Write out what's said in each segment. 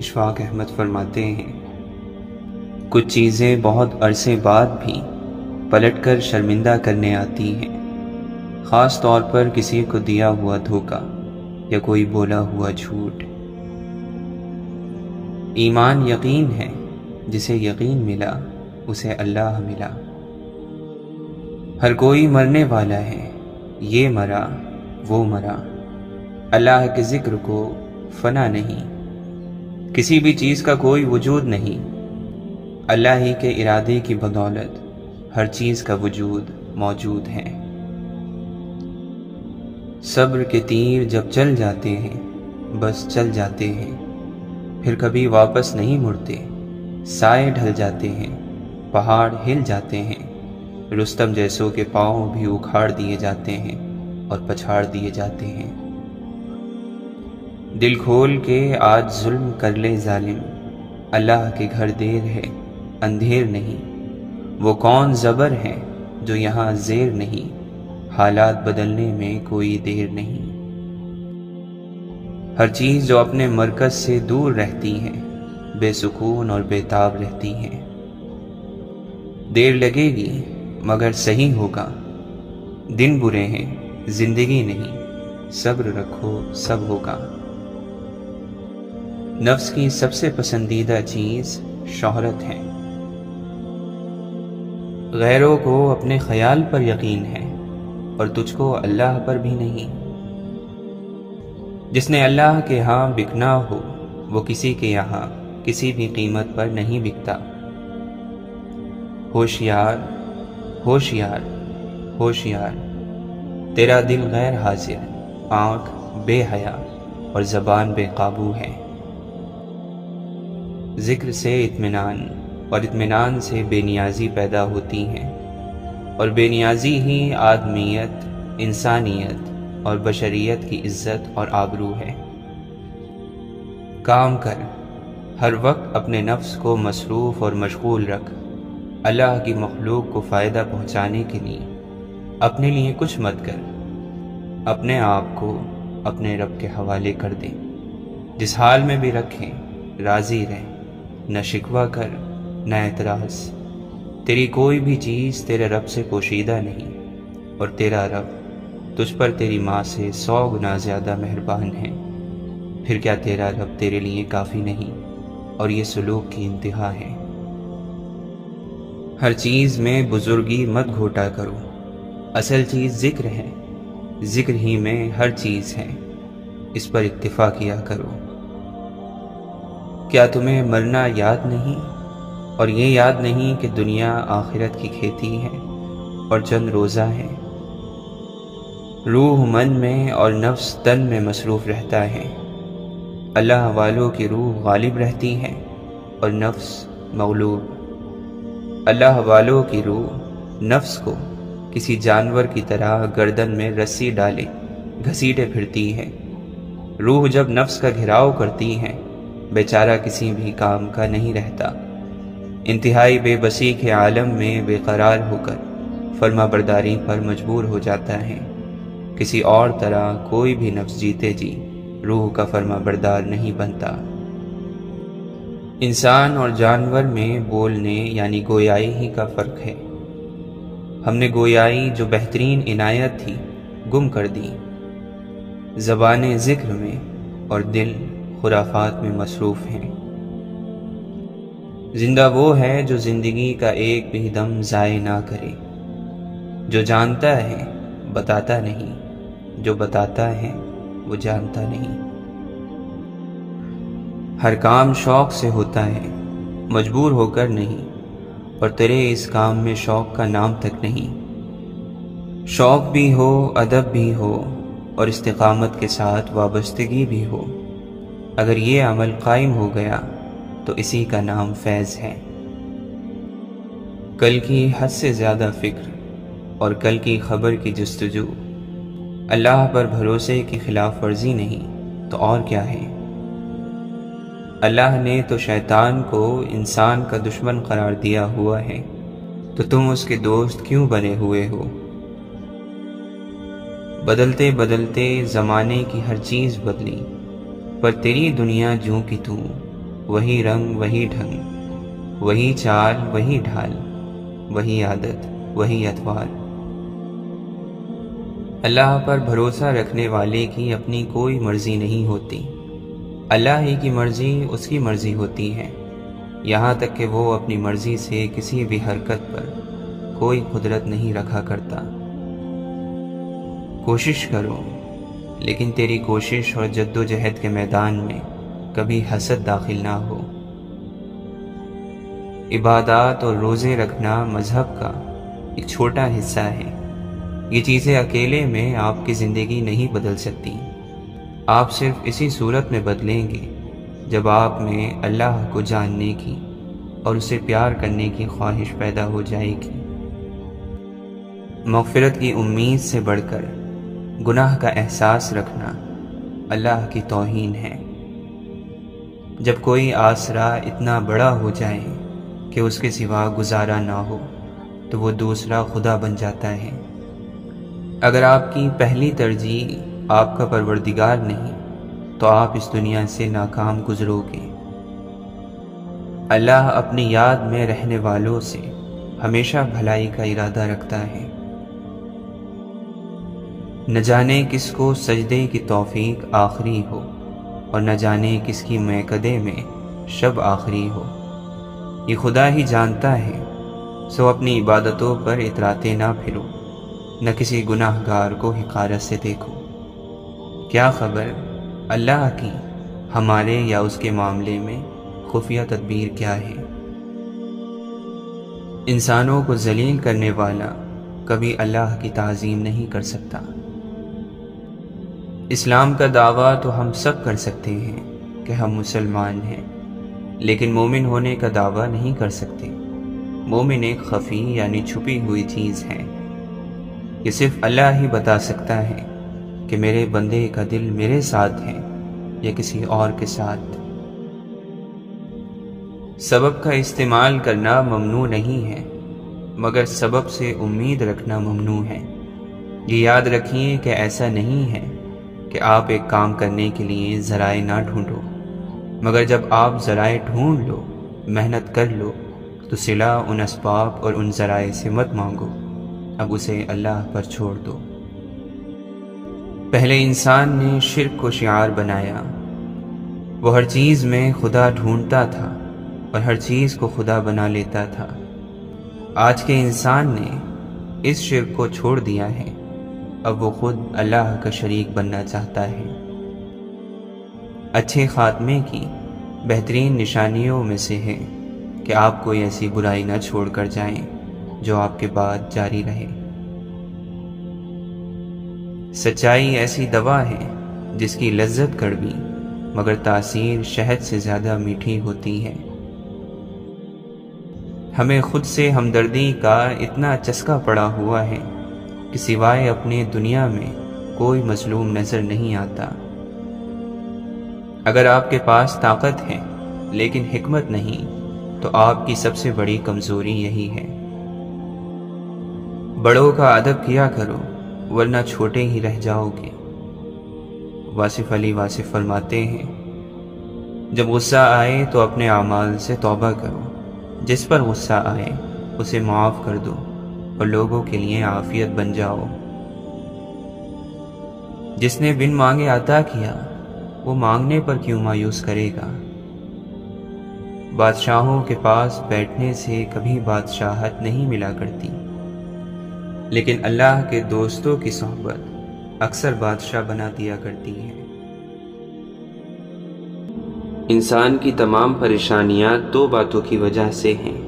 اشفاق احمد فرماتے ہیں، کچھ چیزیں بہت عرصے بعد بھی پلٹ کر شرمندہ کرنے آتی ہیں، خاص طور پر کسی کو دیا ہوا دھوکا یا کوئی بولا ہوا جھوٹ۔ ایمان یقین ہے، جسے یقین ملا اسے اللہ ملا۔ ہر کوئی مرنے والا ہے، یہ مرا وہ مرا، اللہ کے ذکر کو فنا نہیں، کسی بھی چیز کا کوئی وجود نہیں، اللہ ہی کے ارادے کی بدولت ہر چیز کا وجود موجود ہے۔ صبر کے تیر جب چل جاتے ہیں بس چل جاتے ہیں، پھر کبھی واپس نہیں مڑتے، سائے ڈھل جاتے ہیں، پہاڑ ہل جاتے ہیں، رستم جیسوں کے پاؤں بھی اکھاڑ دیے جاتے ہیں اور پچھاڑ دیے جاتے ہیں۔ دل کھول کے آج ظلم کر لے ظالم، اللہ کے گھر دیر ہے اندھیر نہیں، وہ کون زبر ہے جو یہاں زیر نہیں، حالات بدلنے میں کوئی دیر نہیں۔ ہر چیز جو اپنے مرکز سے دور رہتی ہے بے سکون اور بے تاب رہتی ہے، دیر لگے گی مگر صحیح ہوگا، دن برے ہیں زندگی نہیں، صبر رکھو سب ہوگا۔ نفس کی سب سے پسندیدہ چیز شہرت ہے، غیروں کو اپنے خیال پر یقین ہے اور تجھ کو اللہ پر بھی نہیں۔ جس نے اللہ کے ہاں بکنا ہو وہ کسی کے یہاں کسی بھی قیمت پر نہیں بکتا۔ ہوشیار ہوشیار ہوشیار، تیرا دل غیر حاضر، آنکھ بے حیا اور زبان بے قابو ہے۔ ذکر سے اطمینان اور اطمینان سے بے نیازی پیدا ہوتی ہے، اور بے نیازی ہی آدمیت، انسانیت اور بشریت کی عزت اور آبرو ہے۔ کام کر، ہر وقت اپنے نفس کو مصروف اور مشغول رکھ، اللہ کی مخلوق کو فائدہ پہنچانے کے لیے اپنے لیے کچھ مت کر، اپنے آپ کو اپنے رب کے حوالے کر دے، جس حال میں بھی رکھیں راضی رہ، نہ شکوہ کر نہ اعتراض۔ تیری کوئی بھی چیز تیرے رب سے پوشیدہ نہیں، اور تیرا رب تجھ پر تیری ماں سے 100 گنا زیادہ مہربان ہے۔ پھر کیا تیرا رب تیرے لیے کافی نہیں؟ اور یہ سلوک کی انتہا ہے۔ ہر چیز میں بزرگی مت گھوٹا کرو، اصل چیز ذکر ہے، ذکر ہی میں ہر چیز ہے، اس پر اکتفا کیا کرو۔ کیا تمہیں مرنا یاد نہیں، اور یہ یاد نہیں کہ دنیا آخرت کی کھیتی ہے اور چند روزہ ہے؟ روح من میں اور نفس تن میں مصروف رہتا ہے، اللہ والوں کی روح غالب رہتی ہے اور نفس مغلوب۔ اللہ والوں کی روح نفس کو کسی جانور کی طرح گردن میں رسی ڈالے گھسیٹے پھرتی ہے۔ روح جب نفس کا گھراؤ کرتی ہے بیچارہ کسی بھی کام کا نہیں رہتا، انتہائی بے بسی کے عالم میں بے قرار ہو کر فرما برداری پر مجبور ہو جاتا ہے۔ کسی اور طرح کوئی بھی نفس جیتے جی روح کا فرما بردار نہیں بنتا۔ انسان اور جانور میں بولنے یعنی گویائی ہی کا فرق ہے۔ ہم نے گویائی جو بہترین عنایت تھی گم کر دی، زبان ذکر میں اور دل خرافات میں مصروف ہیں۔ زندہ وہ ہے جو زندگی کا ایک بھی دم ضائع نہ کرے، جو جانتا ہے بتاتا نہیں، جو بتاتا ہے وہ جانتا نہیں۔ ہر کام شوق سے ہوتا ہے، مجبور ہو کر نہیں، اور تیرے اس کام میں شوق کا نام تک نہیں۔ شوق بھی ہو، ادب بھی ہو، اور استقامت کے ساتھ وابستگی بھی ہو، اگر یہ عمل قائم ہو گیا تو اسی کا نام فیض ہے۔ کل کی حد سے زیادہ فکر اور کل کی خبر کی جستجو اللہ پر بھروسے کی خلاف ورزی نہیں تو اور کیا ہے؟ اللہ نے تو شیطان کو انسان کا دشمن قرار دیا ہوا ہے، تو تم اس کے دوست کیوں بنے ہوئے ہو؟ بدلتے بدلتے زمانے کی ہر چیز بدلی، پر تیری دنیا جوں کی توں وہی رنگ وہی ڈھنگ، وہی چال وہی ڈھال، وہی عادت وہی اطوار۔ اللہ پر بھروسہ رکھنے والے کی اپنی کوئی مرضی نہیں ہوتی، اللہ ہی کی مرضی اس کی مرضی ہوتی ہے، یہاں تک کہ وہ اپنی مرضی سے کسی بھی حرکت پر کوئی قدرت نہیں رکھا کرتا۔ کوشش کرو، لیکن تیری کوشش اور جد و جہد کے میدان میں کبھی حسد داخل نہ ہو۔ عبادات اور روزے رکھنا مذہب کا ایک چھوٹا حصہ ہے، یہ چیزیں اکیلے میں آپ کی زندگی نہیں بدل سکتی، آپ صرف اسی صورت میں بدلیں گے جب آپ میں اللہ کو جاننے کی اور اسے پیار کرنے کی خواہش پیدا ہو جائے گی۔ مغفرت کی امید سے بڑھ کر گناہ کا احساس رکھنا اللہ کی توہین ہے۔ جب کوئی آسرا اتنا بڑا ہو جائے کہ اس کے سوا گزارا نہ ہو تو وہ دوسرا خدا بن جاتا ہے۔ اگر آپ کی پہلی ترجیح آپ کا پروردگار نہیں تو آپ اس دنیا سے ناکام گزرو گے۔ اللہ اپنی یاد میں رہنے والوں سے ہمیشہ بھلائی کا ارادہ رکھتا ہے۔ نہ جانے کس کو سجدے کی توفیق آخری ہو اور نہ جانے کس کی میکدے میں شب آخری ہو، یہ خدا ہی جانتا ہے، سو اپنی عبادتوں پر اتراتے نہ پھرو، نہ کسی گناہ گار کو حقارت سے دیکھو۔ کیا خبر اللہ کی ہمارے یا اس کے معاملے میں خفیہ تدبیر کیا ہے؟ انسانوں کو ذلیل کرنے والا کبھی اللہ کی تعظیم نہیں کر سکتا۔ اسلام کا دعویٰ تو ہم سب کر سکتے ہیں کہ ہم مسلمان ہیں، لیکن مومن ہونے کا دعویٰ نہیں کر سکتے۔ مومن ایک خفی یعنی چھپی ہوئی چیز ہے، یہ صرف اللہ ہی بتا سکتا ہے کہ میرے بندے کا دل میرے ساتھ ہے یا کسی اور کے ساتھ۔ سبب کا استعمال کرنا ممنوع نہیں ہے، مگر سبب سے امید رکھنا ممنوع ہے۔ یہ یاد رکھیے کہ ایسا نہیں ہے کہ آپ ایک کام کرنے کے لیے ذرائع نہ ڈھونڈو، مگر جب آپ ذرائع ڈھونڈ لو، محنت کر لو، تو صلہ ان اسباب اور ان ذرائع سے مت مانگو، اب اسے اللہ پر چھوڑ دو۔ پہلے انسان نے شرک کو شعار بنایا، وہ ہر چیز میں خدا ڈھونڈتا تھا اور ہر چیز کو خدا بنا لیتا تھا۔ آج کے انسان نے اس شرک کو چھوڑ دیا ہے، اب وہ خود اللہ کا شریک بننا چاہتا ہے۔ اچھے خاتمے کی بہترین نشانیوں میں سے ہے کہ آپ کوئی ایسی برائی نہ چھوڑ کر جائیں جو آپ کے بعد جاری رہے۔ سچائی ایسی دوا ہے جس کی لذت کڑوی مگر تاثیر شہد سے زیادہ میٹھی ہوتی ہے۔ ہمیں خود سے ہمدردی کا اتنا چسکا پڑا ہوا ہے کہ سوائے اپنے دنیا میں کوئی مظلوم نظر نہیں آتا۔ اگر آپ کے پاس طاقت ہے لیکن حکمت نہیں تو آپ کی سب سے بڑی کمزوری یہی ہے۔ بڑوں کا ادب کیا کرو ورنہ چھوٹے ہی رہ جاؤ گے۔ واصف علی واصف فرماتے ہیں، جب غصہ آئے تو اپنے اعمال سے توبہ کرو، جس پر غصہ آئے اسے معاف کر دو اور لوگوں کے لیے عافیت بن جاؤ۔ جس نے بن مانگے عطا کیا وہ مانگنے پر کیوں مایوس کرے گا؟ بادشاہوں کے پاس بیٹھنے سے کبھی بادشاہت نہیں ملا کرتی، لیکن اللہ کے دوستوں کی صحبت اکثر بادشاہ بنا دیا کرتی ہے۔ انسان کی تمام پریشانیاں دو باتوں کی وجہ سے ہیں،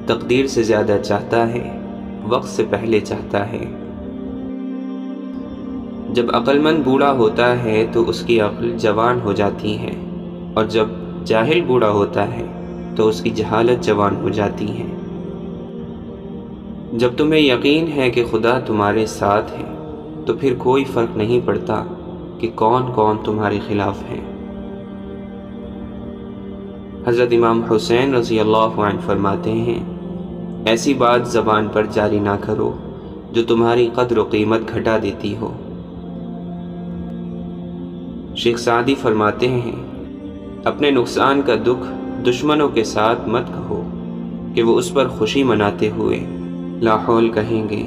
تقدیر سے زیادہ چاہتا ہے، وقت سے پہلے چاہتا ہے۔ جب عقل مند بوڑھا ہوتا ہے تو اس کی عقل جوان ہو جاتی ہے، اور جب جاہل بوڑھا ہوتا ہے تو اس کی جہالت جوان ہو جاتی ہے۔ جب تمہیں یقین ہے کہ خدا تمہارے ساتھ ہے تو پھر کوئی فرق نہیں پڑتا کہ کون کون تمہارے خلاف ہیں۔ حضرت امام حسین رضی اللہ عنہ فرماتے ہیں، ایسی بات زبان پر جاری نہ کرو جو تمہاری قدر و قیمت گھٹا دیتی ہو۔ شیخ سعدی فرماتے ہیں، اپنے نقصان کا دکھ دشمنوں کے ساتھ مت کہو کہ وہ اس پر خوشی مناتے ہوئے لا حول کہیں گے۔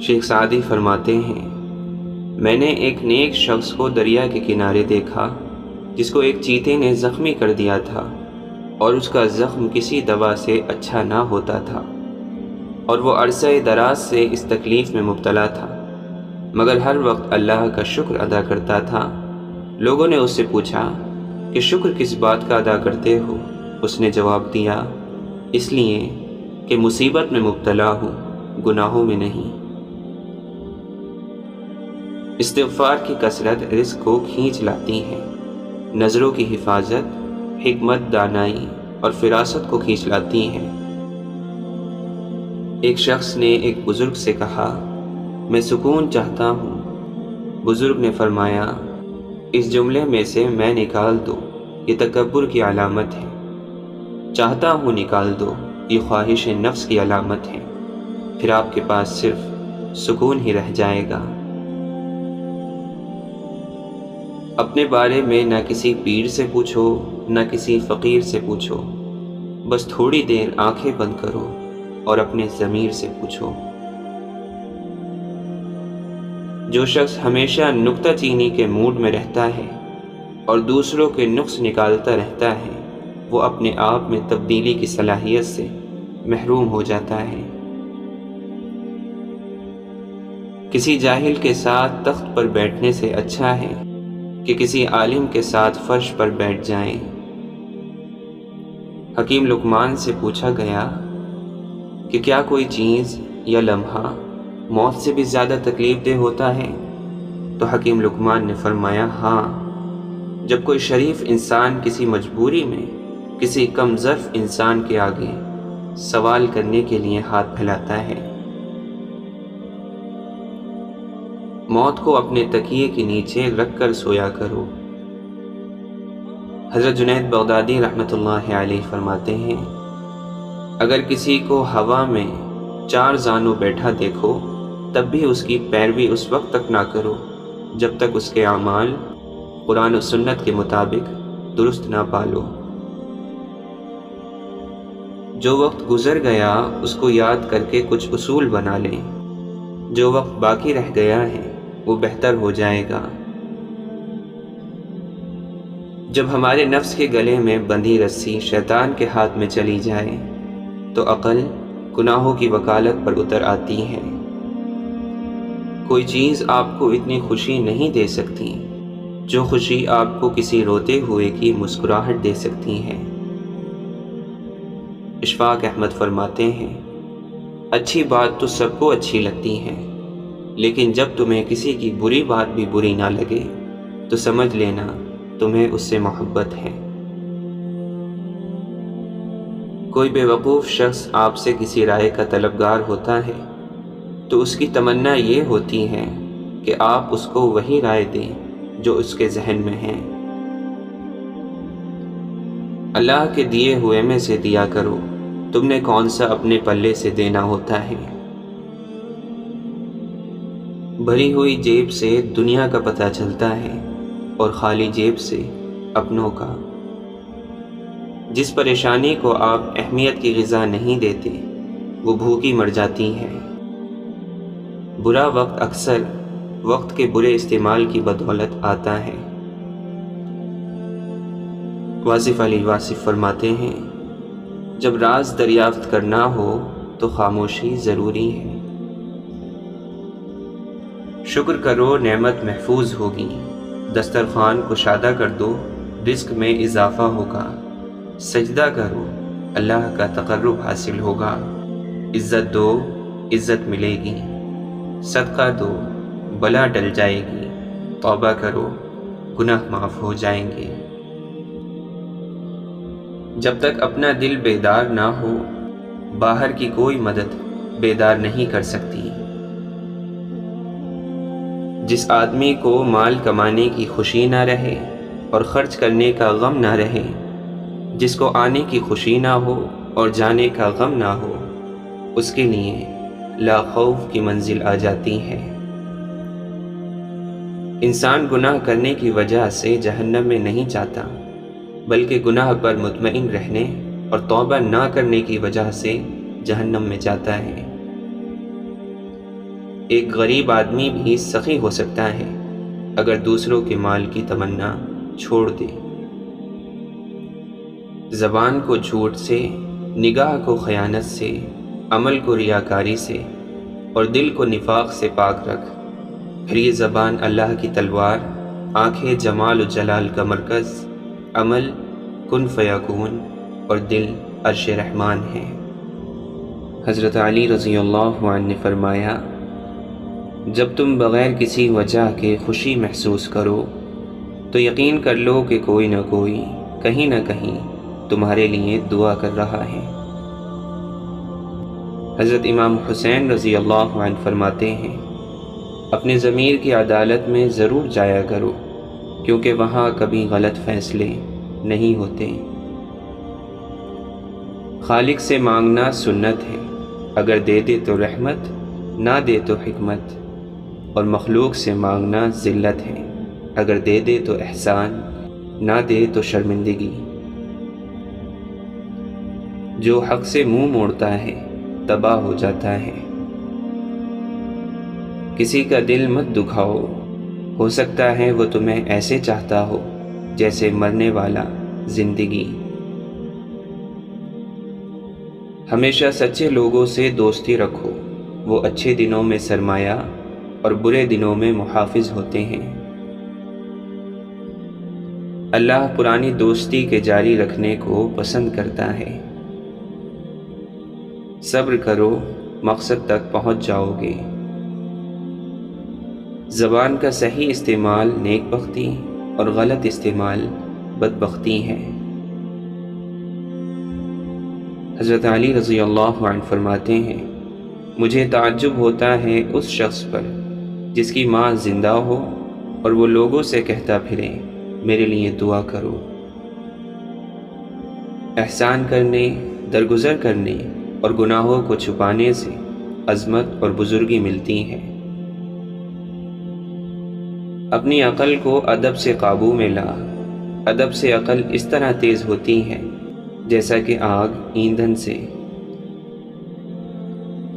شیخ سعدی فرماتے ہیں، میں نے ایک نیک شخص کو دریا کے کنارے دیکھا جس کو ایک چیتے نے زخمی کر دیا تھا، اور اس کا زخم کسی دوا سے اچھا نہ ہوتا تھا، اور وہ عرصہ دراز سے اس تکلیف میں مبتلا تھا، مگر ہر وقت اللہ کا شکر ادا کرتا تھا۔ لوگوں نے اس سے پوچھا کہ شکر کس بات کا ادا کرتے ہو؟ اس نے جواب دیا، اس لیے کہ مصیبت میں مبتلا ہوں، گناہوں میں نہیں۔ استغفار کی کثرت رزق کو کھینچ لاتی ہے، نظروں کی حفاظت حکمت، دانائی اور فراست کو کھینچ لاتی ہیں۔ ایک شخص نے ایک بزرگ سے کہا، میں سکون چاہتا ہوں۔ بزرگ نے فرمایا، اس جملے میں سے میں نکال دو، یہ تکبر کی علامت ہے۔ چاہتا ہوں نکال دو، یہ خواہش نفس کی علامت ہے، پھر آپ کے پاس صرف سکون ہی رہ جائے گا۔ اپنے بارے میں نہ کسی پیر سے پوچھو، نہ کسی فقیر سے پوچھو، بس تھوڑی دیر آنکھیں بند کرو اور اپنے ضمیر سے پوچھو۔ جو شخص ہمیشہ نکتہ چینی کے موڈ میں رہتا ہے اور دوسروں کے نقص نکالتا رہتا ہے، وہ اپنے آپ میں تبدیلی کی صلاحیت سے محروم ہو جاتا ہے۔ کسی جاہل کے ساتھ تخت پر بیٹھنے سے اچھا ہے کہ کسی عالم کے ساتھ فرش پر بیٹھ جائیں۔ حکیم لقمان سے پوچھا گیا کہ کیا کوئی چیز یا لمحہ موت سے بھی زیادہ تکلیف دہ ہوتا ہے؟ تو حکیم لقمان نے فرمایا، ہاں، جب کوئی شریف انسان کسی مجبوری میں کسی کم ظرف انسان کے آگے سوال کرنے کے لیے ہاتھ پھیلاتا ہے۔ موت کو اپنے تکیے کے نیچے رکھ کر سویا کرو۔ حضرت جنید بغدادی رحمۃ اللہ علیہ فرماتے ہیں، اگر کسی کو ہوا میں 4 زانو بیٹھا دیکھو تب بھی اس کی پیروی اس وقت تک نہ کرو جب تک اس کے اعمال قرآن و سنت کے مطابق درست نہ پالو۔ جو وقت گزر گیا اس کو یاد کر کے کچھ اصول بنا لیں، جو وقت باقی رہ گیا ہے وہ بہتر ہو جائے گا۔ جب ہمارے نفس کے گلے میں بندھی رسی شیطان کے ہاتھ میں چلی جائے تو عقل گناہوں کی وکالت پر اتر آتی ہے۔ کوئی چیز آپ کو اتنی خوشی نہیں دے سکتی جو خوشی آپ کو کسی روتے ہوئے کی مسکراہٹ دے سکتی ہے۔ اشفاق احمد فرماتے ہیں، اچھی بات تو سب کو اچھی لگتی ہے، لیکن جب تمہیں کسی کی بری بات بھی بری نہ لگے تو سمجھ لینا تمہیں اس سے محبت ہے۔ کوئی بے وقوف شخص آپ سے کسی رائے کا طلبگار ہوتا ہے تو اس کی تمنا یہ ہوتی ہے کہ آپ اس کو وہی رائے دیں جو اس کے ذہن میں ہے۔ اللہ کے دیے ہوئے میں سے دیا کرو، تم نے کون سا اپنے پلے سے دینا ہوتا ہے۔ بھری ہوئی جیب سے دنیا کا پتہ چلتا ہے اور خالی جیب سے اپنوں کا۔ جس پریشانی کو آپ اہمیت کی غذا نہیں دیتے وہ بھوکی مر جاتی ہے۔ برا وقت اکثر وقت کے برے استعمال کی بدولت آتا ہے۔ واصف علی واصف فرماتے ہیں، جب راز دریافت کرنا ہو تو خاموشی ضروری ہے۔ شکر کرو نعمت محفوظ ہوگی، دسترخوان کشادہ کر دو رزق میں اضافہ ہوگا، سجدہ کرو اللہ کا تقرب حاصل ہوگا، عزت دو عزت ملے گی، صدقہ دو بلا ٹل جائے گی، توبہ کرو گناہ معاف ہو جائیں گے۔ جب تک اپنا دل بیدار نہ ہو باہر کی کوئی مدد بیدار نہیں کر سکتی۔ جس آدمی کو مال کمانے کی خوشی نہ رہے اور خرچ کرنے کا غم نہ رہے، جس کو آنے کی خوشی نہ ہو اور جانے کا غم نہ ہو، اس کے لیے لا خوف کی منزل آ جاتی ہے۔ انسان گناہ کرنے کی وجہ سے جہنم میں نہیں جاتا، بلکہ گناہ پر مطمئن رہنے اور توبہ نہ کرنے کی وجہ سے جہنم میں جاتا ہے۔ ایک غریب آدمی بھی سخی ہو سکتا ہے اگر دوسروں کے مال کی تمنا چھوڑ دے۔ زبان کو جھوٹ سے، نگاہ کو خیانت سے، عمل کو ریاکاری سے اور دل کو نفاق سے پاک رکھ۔ پھر یہ زبان اللہ کی تلوار، آنکھیں جمال و جلال کا مرکز، عمل کن فیکون اور دل عرش رحمان ہے۔ حضرت علی رضی اللہ عنہ نے فرمایا، جب تم بغیر کسی وجہ کے خوشی محسوس کرو تو یقین کر لو کہ کوئی نہ کوئی کہیں نہ کہیں تمہارے لیے دعا کر رہا ہے۔ حضرت امام حسین رضی اللہ عنہ فرماتے ہیں، اپنے ضمیر کی عدالت میں ضرور جایا کرو، کیونکہ وہاں کبھی غلط فیصلے نہیں ہوتے۔ خالق سے مانگنا سنت ہے، اگر دے دے تو رحمت، نہ دے تو حکمت، اور مخلوق سے مانگنا ذلت ہے، اگر دے دے تو احسان، نہ دے تو شرمندگی۔ جو حق سے منہ موڑتا ہے تباہ ہو جاتا ہے۔ کسی کا دل مت دکھاؤ، ہو سکتا ہے وہ تمہیں ایسے چاہتا ہو جیسے مرنے والا زندگی۔ ہمیشہ سچے لوگوں سے دوستی رکھو، وہ اچھے دنوں میں سرمایہ اور برے دنوں میں محافظ ہوتے ہیں۔ اللہ پرانی دوستی کے جاری رکھنے کو پسند کرتا ہے۔ صبر کرو، مقصد تک پہنچ جاؤ گے۔ زبان کا صحیح استعمال نیک بختی اور غلط استعمال بدبختی ہے۔ حضرت علی رضی اللہ عنہ فرماتے ہیں، مجھے تعجب ہوتا ہے اس شخص پر جس کی ماں زندہ ہو اور وہ لوگوں سے کہتا پھرے میرے لیے دعا کرو۔ احسان کرنے، درگزر کرنے اور گناہوں کو چھپانے سے عظمت اور بزرگی ملتی ہے۔ اپنی عقل کو ادب سے قابو میں لا، ادب سے عقل اس طرح تیز ہوتی ہے جیسا کہ آگ ایندھن سے۔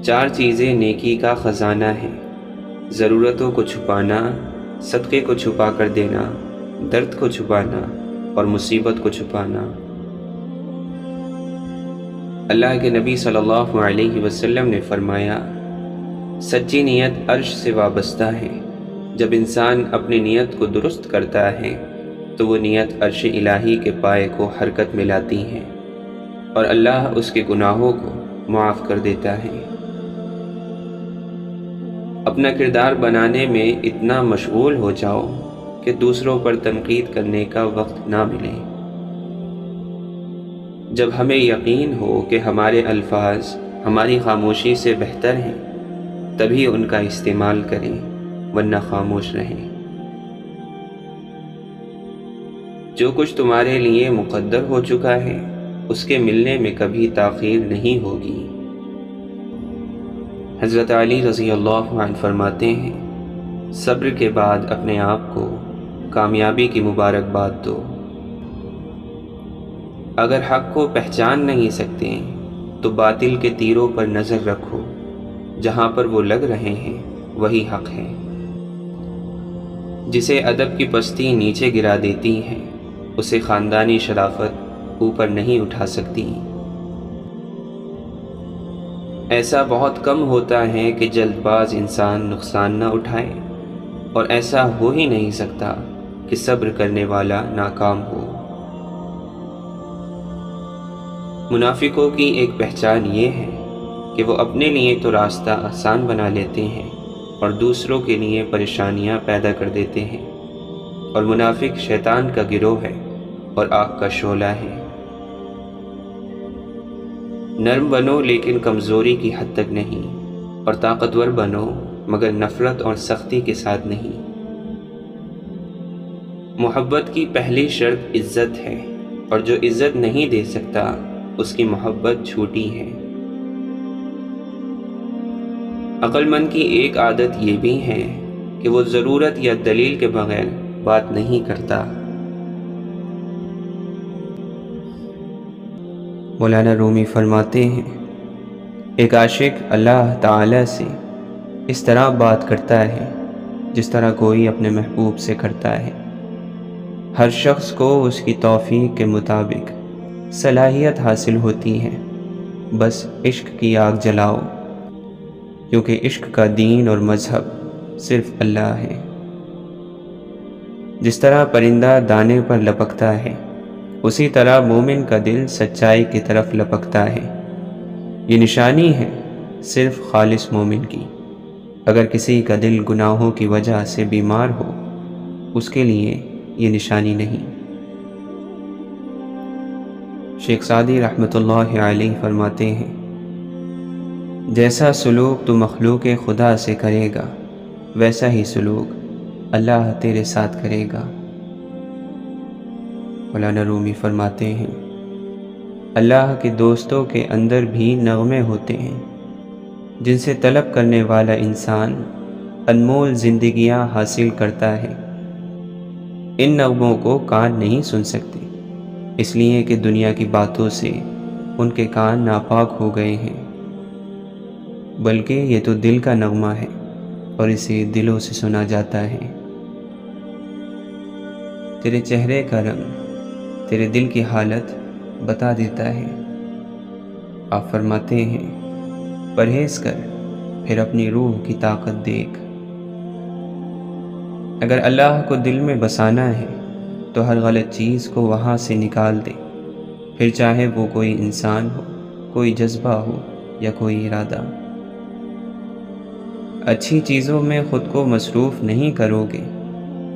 4 چیزیں نیکی کا خزانہ ہیں، ضرورتوں کو چھپانا، صدقے کو چھپا کر دینا، درد کو چھپانا اور مصیبت کو چھپانا۔ اللہ کے نبی صلی اللہ علیہ وسلم نے فرمایا، سچی نیت عرش سے وابستہ ہے۔ جب انسان اپنی نیت کو درست کرتا ہے تو وہ نیت عرش الہی کے پائے کو حرکت میں لاتی ہے اور اللہ اس کے گناہوں کو معاف کر دیتا ہے۔ اپنا کردار بنانے میں اتنا مشغول ہو جاؤ کہ دوسروں پر تنقید کرنے کا وقت نہ ملے۔ جب ہمیں یقین ہو کہ ہمارے الفاظ ہماری خاموشی سے بہتر ہیں، تبھی ان کا استعمال کریں، ورنہ خاموش رہیں۔ جو کچھ تمہارے لیے مقدر ہو چکا ہے اس کے ملنے میں کبھی تاخیر نہیں ہوگی۔ حضرت علی رضی اللہ عنہ فرماتے ہیں، صبر کے بعد اپنے آپ کو کامیابی کی مبارکباد دو۔ اگر حق کو پہچان نہیں سکتے تو باطل کے تیروں پر نظر رکھو، جہاں پر وہ لگ رہے ہیں وہی حق ہے۔ جسے ادب کی پستی نیچے گرا دیتی ہے، اسے خاندانی شرافت اوپر نہیں اٹھا سکتی۔ ایسا بہت کم ہوتا ہے کہ جلد باز انسان نقصان نہ اٹھائے، اور ایسا ہو ہی نہیں سکتا کہ صبر کرنے والا ناکام ہو۔ منافقوں کی ایک پہچان یہ ہے کہ وہ اپنے لیے تو راستہ آسان بنا لیتے ہیں اور دوسروں کے لیے پریشانیاں پیدا کر دیتے ہیں، اور منافق شیطان کا گروہ ہے اور آگ کا شعلہ ہے۔ نرم بنو لیکن کمزوری کی حد تک نہیں، اور طاقتور بنو مگر نفرت اور سختی کے ساتھ نہیں۔ محبت کی پہلی شرط عزت ہے، اور جو عزت نہیں دے سکتا اس کی محبت جھوٹی ہے۔ عقل مند کی ایک عادت یہ بھی ہے کہ وہ ضرورت یا دلیل کے بغیر بات نہیں کرتا۔ مولانا رومی فرماتے ہیں، ایک عاشق اللہ تعالی سے اس طرح بات کرتا ہے جس طرح کوئی اپنے محبوب سے کرتا ہے۔ ہر شخص کو اس کی توفیق کے مطابق صلاحیت حاصل ہوتی ہے، بس عشق کی آگ جلاؤ، کیونکہ عشق کا دین اور مذہب صرف اللہ ہے۔ جس طرح پرندہ دانے پر لپکتا ہے، اسی طرح مومن کا دل سچائی کی طرف لپکتا ہے۔ یہ نشانی ہے صرف خالص مومن کی۔ اگر کسی کا دل گناہوں کی وجہ سے بیمار ہو، اس کے لیے یہ نشانی نہیں۔ شیخ سعدی رحمۃ اللہ علیہ فرماتے ہیں، جیسا سلوک تو مخلوق خدا سے کرے گا، ویسا ہی سلوک اللہ تیرے ساتھ کرے گا۔ مولانا رومی فرماتے ہیں، اللہ کے دوستوں کے اندر بھی نغمے ہوتے ہیں جن سے طلب کرنے والا انسان انمول زندگیاں حاصل کرتا ہے۔ ان نغموں کو کان نہیں سن سکتے، اس لیے کہ دنیا کی باتوں سے ان کے کان ناپاک ہو گئے ہیں، بلکہ یہ تو دل کا نغمہ ہے اور اسے دلوں سے سنا جاتا ہے۔ تیرے چہرے کا رنگ تیرے دل کی حالت بتا دیتا ہے۔ آپ فرماتے ہیں، پرہیز کر پھر اپنی روح کی طاقت دیکھ۔ اگر اللہ کو دل میں بسانا ہے تو ہر غلط چیز کو وہاں سے نکال دے، پھر چاہے وہ کوئی انسان ہو، کوئی جذبہ ہو یا کوئی ارادہ۔ اچھی چیزوں میں خود کو مصروف نہیں کرو گے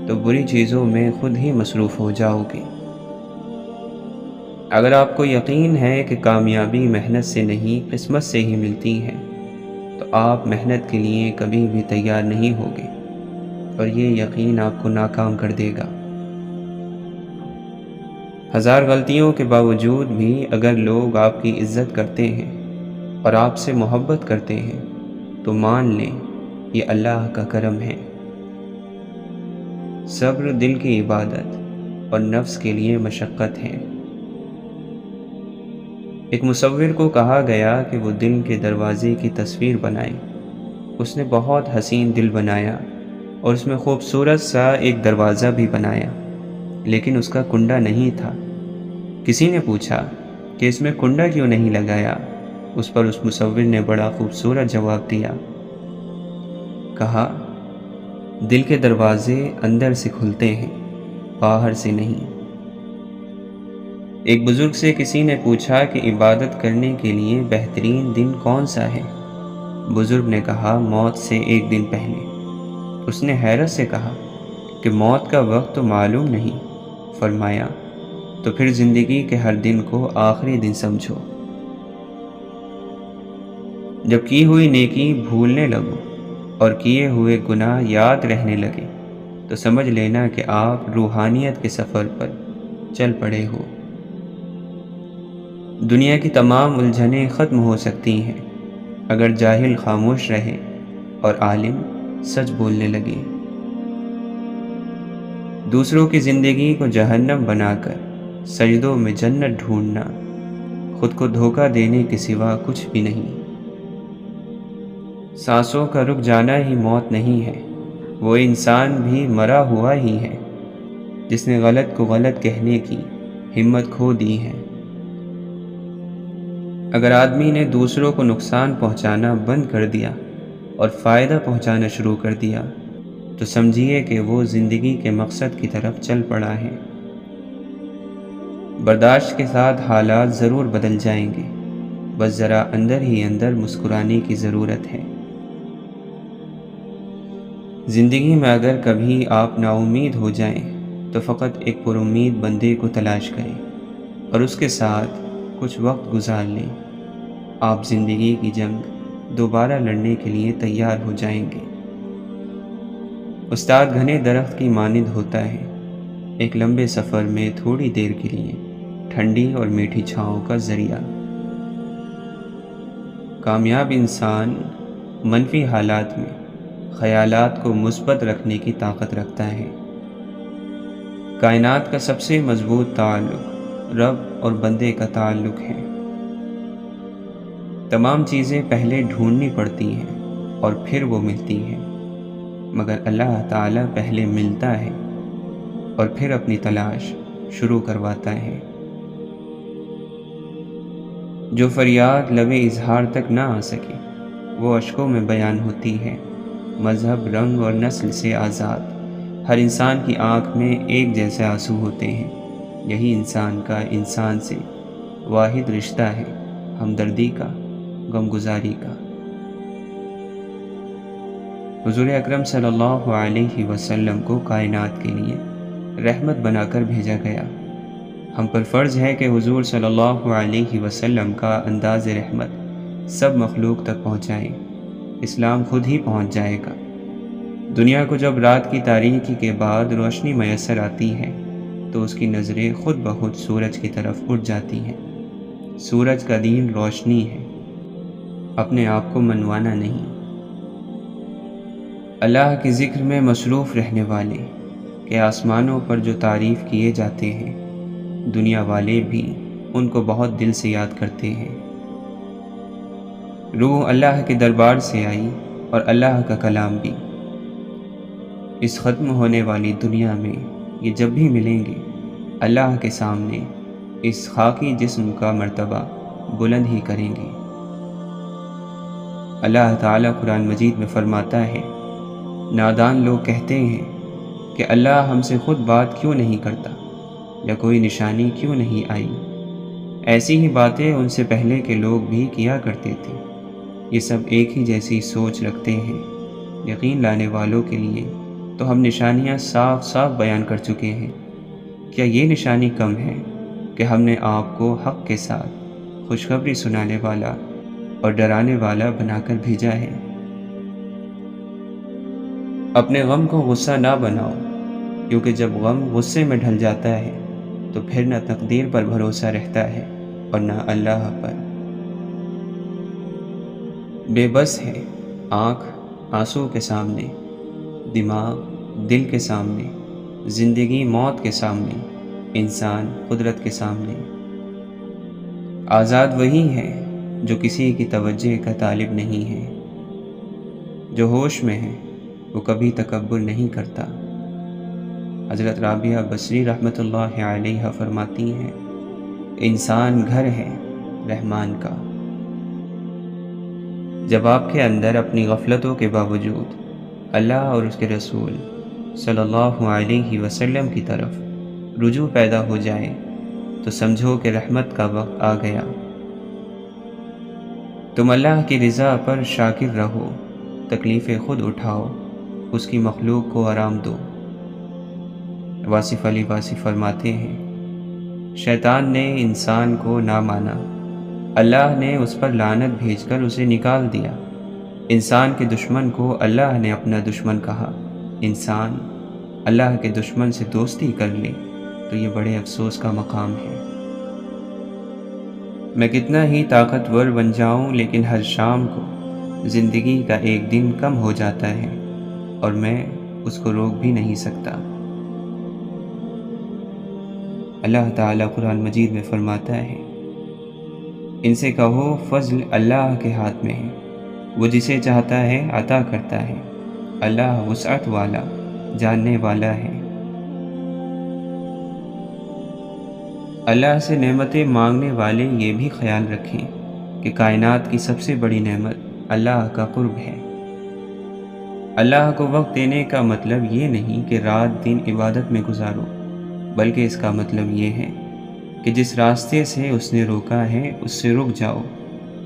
تو بری چیزوں میں خود ہی مصروف ہو جاؤ گے۔ اگر آپ کو یقین ہے کہ کامیابی محنت سے نہیں قسمت سے ہی ملتی ہے تو آپ محنت کے لیے کبھی بھی تیار نہیں ہوگے، اور یہ یقین آپ کو ناکام کر دے گا۔ ہزار غلطیوں کے باوجود بھی اگر لوگ آپ کی عزت کرتے ہیں اور آپ سے محبت کرتے ہیں تو مان لیں یہ اللہ کا کرم ہے۔ صبر دل کی عبادت اور نفس کے لیے مشقت ہے۔ ایک مصور کو کہا گیا کہ وہ دل کے دروازے کی تصویر بنائے۔ اس نے بہت حسین دل بنایا اور اس میں خوبصورت سا ایک دروازہ بھی بنایا، لیکن اس کا کنڈا نہیں تھا۔ کسی نے پوچھا کہ اس میں کنڈا کیوں نہیں لگایا؟ اس پر اس مصور نے بڑا خوبصورت جواب دیا، کہا، دل کے دروازے اندر سے کھلتے ہیں، باہر سے نہیں۔ ایک بزرگ سے کسی نے پوچھا کہ عبادت کرنے کے لیے بہترین دن کون سا ہے؟ بزرگ نے کہا، موت سے ایک دن پہلے۔ اس نے حیرت سے کہا کہ موت کا وقت تو معلوم نہیں۔ فرمایا، تو پھر زندگی کے ہر دن کو آخری دن سمجھو۔ جب کی ہوئی نیکی بھولنے لگو اور کیے ہوئے گناہ یاد رہنے لگے تو سمجھ لینا کہ آپ روحانیت کے سفر پر چل پڑے ہو۔ دنیا کی تمام الجھنیں ختم ہو سکتی ہیں اگر جاہل خاموش رہے اور عالم سچ بولنے لگے۔ دوسروں کی زندگی کو جہنم بنا کر سجدوں میں جنت ڈھونڈنا خود کو دھوکہ دینے کے سوا کچھ بھی نہیں۔ سانسوں کا رک جانا ہی موت نہیں ہے، وہ انسان بھی مرا ہوا ہی ہے جس نے غلط کو غلط کہنے کی ہمت کھو دی ہے۔ اگر آدمی نے دوسروں کو نقصان پہنچانا بند کر دیا اور فائدہ پہنچانا شروع کر دیا تو سمجھیے کہ وہ زندگی کے مقصد کی طرف چل پڑا ہے۔ برداشت کے ساتھ حالات ضرور بدل جائیں گے، بس ذرا اندر ہی اندر مسکرانے کی ضرورت ہے۔ زندگی میں اگر کبھی آپ نا امید ہو جائیں تو فقط ایک پر امید بندے کو تلاش کریں اور اس کے ساتھ کچھ وقت گزار لیں۔ آپ زندگی کی جنگ دوبارہ لڑنے کے لیے تیار ہو جائیں گے۔ استاد گھنے درخت کی مانند ہوتا ہے، ایک لمبے سفر میں تھوڑی دیر کے لیے ٹھنڈی اور میٹھی چھاؤں کا ذریعہ۔ کامیاب انسان منفی حالات میں خیالات کو مثبت رکھنے کی طاقت رکھتا ہے۔ کائنات کا سب سے مضبوط تعلق رب اور بندے کا تعلق ہے۔ تمام چیزیں پہلے ڈھونڈنی پڑتی ہیں اور پھر وہ ملتی ہیں، مگر اللہ تعالیٰ پہلے ملتا ہے اور پھر اپنی تلاش شروع کرواتا ہے۔ جو فریاد لب اظہار تک نہ آ سکے وہ اشکوں میں بیان ہوتی ہے۔ مذہب، رنگ اور نسل سے آزاد ہر انسان کی آنکھ میں ایک جیسے آنسو ہوتے ہیں۔ یہی انسان کا انسان سے واحد رشتہ ہے، ہمدردی کا، غمگزاری کا۔ حضور اکرم صلی اللہ علیہ وسلم کو کائنات کے لیے رحمت بنا کر بھیجا گیا۔ ہم پر فرض ہے کہ حضور صلی اللہ علیہ وسلم کا انداز رحمت سب مخلوق تک پہنچائیں۔ اسلام خود ہی پہنچ جائے گا۔ دنیا کو جب رات کی تاریکی کے بعد روشنی میسر آتی ہے تو اس کی نظریں خود بخود سورج کی طرف اٹھ جاتی ہیں۔ سورج کا دین روشنی ہے، اپنے آپ کو منوانا نہیں۔ اللہ کے ذکر میں مصروف رہنے والے کہ آسمانوں پر جو تعریف کیے جاتے ہیں، دنیا والے بھی ان کو بہت دل سے یاد کرتے ہیں۔ روح اللہ کے دربار سے آئی اور اللہ کا کلام بھی۔ اس ختم ہونے والی دنیا میں یہ جب بھی ملیں گے، اللہ کے سامنے اس خاکی جسم کا مرتبہ بلند ہی کریں گے۔ اللہ تعالیٰ قرآن مجید میں فرماتا ہے، نادان لوگ کہتے ہیں کہ اللہ ہم سے خود بات کیوں نہیں کرتا یا کوئی نشانی کیوں نہیں آئی۔ ایسی ہی باتیں ان سے پہلے کے لوگ بھی کیا کرتے تھے۔ یہ سب ایک ہی جیسی سوچ رکھتے ہیں۔ یقین لانے والوں کے لیے تو ہم نشانیاں صاف صاف بیان کر چکے ہیں۔ کیا یہ نشانی کم ہے کہ ہم نے آپ کو حق کے ساتھ خوشخبری سنانے والا اور ڈرانے والا بنا کر بھیجا ہے؟ اپنے غم کو غصہ نہ بناؤ، کیونکہ جب غم غصے میں ڈھل جاتا ہے تو پھر نہ تقدیر پر بھروسہ رہتا ہے اور نہ اللہ پر۔ بے بس ہے آنکھ آنسو کے سامنے، دماغ دل کے سامنے، زندگی موت کے سامنے، انسان قدرت کے سامنے۔ آزاد وہی ہے جو کسی کی توجہ کا طالب نہیں ہے۔ جو ہوش میں ہے وہ کبھی تکبر نہیں کرتا۔ حضرت رابعہ بصری رحمۃ اللہ علیہ فرماتی ہیں، انسان گھر ہے رحمان کا۔ جب آپ کے اندر اپنی غفلتوں کے باوجود اللہ اور اس کے رسول صلی اللہ علیہ وسلم کی طرف رجوع پیدا ہو جائے تو سمجھو کہ رحمت کا وقت آ گیا۔ تم اللہ کی رضا پر شاکر رہو، تکلیفیں خود اٹھاؤ، اس کی مخلوق کو آرام دو۔ واصف علی واصف فرماتے ہیں، شیطان نے انسان کو نہ مانا، اللہ نے اس پر لعنت بھیج کر اسے نکال دیا۔ انسان کے دشمن کو اللہ نے اپنا دشمن کہا۔ انسان اللہ کے دشمن سے دوستی کر لے تو یہ بڑے افسوس کا مقام ہے۔ میں کتنا ہی طاقتور بن جاؤں لیکن ہر شام کو زندگی کا ایک دن کم ہو جاتا ہے اور میں اس کو روک بھی نہیں سکتا۔ اللہ تعالیٰ قرآن مجید میں فرماتا ہے، ان سے کہو فضل اللہ کے ہاتھ میں ہے، وہ جسے چاہتا ہے عطا کرتا ہے، اللہ وسعت والا جاننے والا ہے۔ اللہ سے نعمتیں مانگنے والے یہ بھی خیال رکھیں کہ کائنات کی سب سے بڑی نعمت اللہ کا قرب ہے۔ اللہ کو وقت دینے کا مطلب یہ نہیں کہ رات دن عبادت میں گزارو، بلکہ اس کا مطلب یہ ہے کہ جس راستے سے اس نے روکا ہے اس سے رک جاؤ،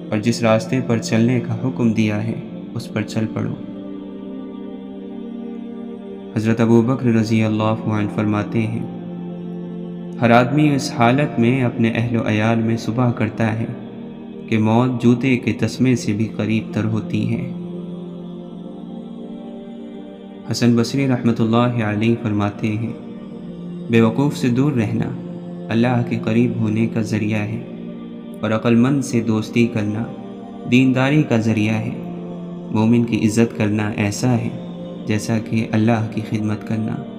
اور جس راستے پر چلنے کا حکم دیا ہے اس پر چل پڑو۔ حضرت ابوبکر رضی اللہ عنہ فرماتے ہیں، ہر آدمی اس حالت میں اپنے اہل و عیال میں صبح کرتا ہے کہ موت جوتے کے تسمے سے بھی قریب تر ہوتی ہے۔ حسن بصری رحمۃ اللہ علیہ فرماتے ہیں، بے وقوف سے دور رہنا اللہ کے قریب ہونے کا ذریعہ ہے، اور عقل مند سے دوستی کرنا دینداری کا ذریعہ ہے۔ مومن کی عزت کرنا ایسا ہے جیسا کہ اللہ کی خدمت کرنا۔